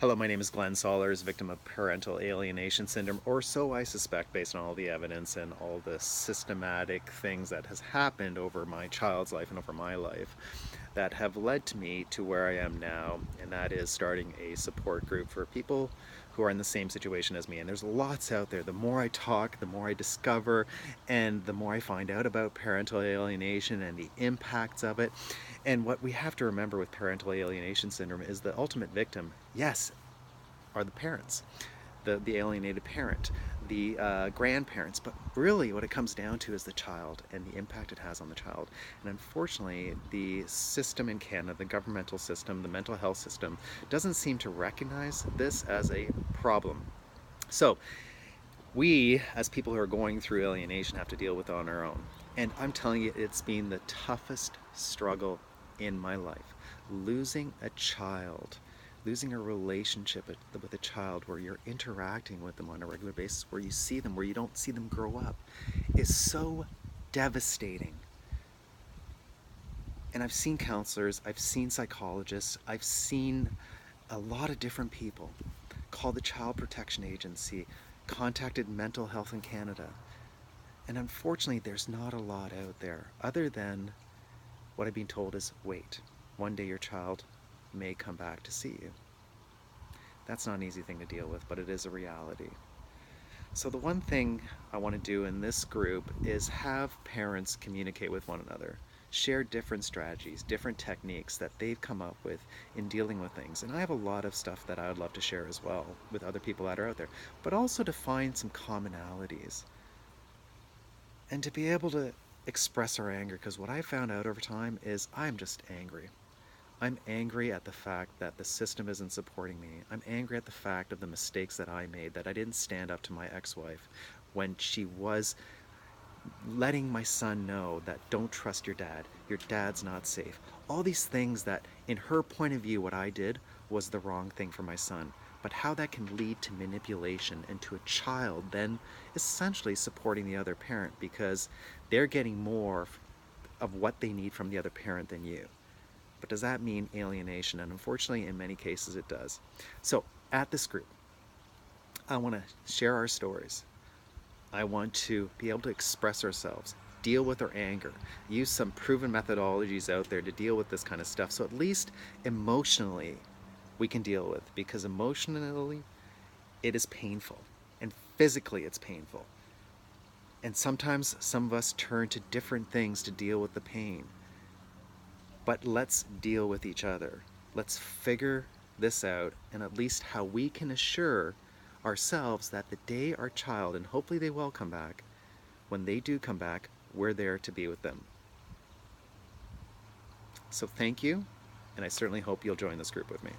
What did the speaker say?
Hello, my name is Glenn Sollers, victim of parental alienation syndrome, or so I suspect based on all the evidence and all the systematic things that has happened over my child's life and over my life that have led to me to where I am now, and that is starting a support group for people who are in the same situation as me. And there's lots out there. The more I talk, the more I discover, and the more I find out about parental alienation and the impacts of it. And what we have to remember with parental alienation syndrome is the ultimate victim, yes, are the parents, the alienated parent, the grandparents, but really what it comes down to is the child and the impact it has on the child. And unfortunately, the system in Canada, the governmental system, the mental health system, doesn't seem to recognize this as a problem. So we, as people who are going through alienation, have to deal with it on our own. And I'm telling you, it's been the toughest struggle in my life. Losing a child, losing a relationship with a child where you're interacting with them on a regular basis, where you see them, where you don't see them grow up, is so devastating. And I've seen counselors, I've seen psychologists, I've seen a lot of different people call the Child Protection Agency, contacted Mental Health in Canada. And unfortunately, there's not a lot out there other than what I've been told is wait. One day your child may come back to see you. That's not an easy thing to deal with, but it is a reality. So the one thing I want to do in this group is have parents communicate with one another, share different strategies, different techniques that they've come up with in dealing with things. And I have a lot of stuff that I would love to share as well with other people that are out there, but also to find some commonalities and to be able to express our anger, because what I found out over time is I'm just angry. I'm angry at the fact that the system isn't supporting me. I'm angry at the fact of the mistakes that I made, that I didn't stand up to my ex-wife when she was letting my son know that don't trust your dad's not safe. All these things that, in her point of view, what I did was the wrong thing for my son. But how that can lead to manipulation and to a child then essentially supporting the other parent because they're getting more of what they need from the other parent than you. But does that mean alienation? And unfortunately, in many cases, it does. So at this group, I want to share our stories. I want to be able to express ourselves, deal with our anger, use some proven methodologies out there to deal with this kind of stuff. So at least emotionally, we can deal with, because emotionally, it is painful, and physically, it's painful. And sometimes some of us turn to different things to deal with the pain. But let's deal with each other. Let's figure this out, and at least how we can assure ourselves that the day our child, and hopefully they will come back, when they do come back, we're there to be with them. So thank you, and I certainly hope you'll join this group with me.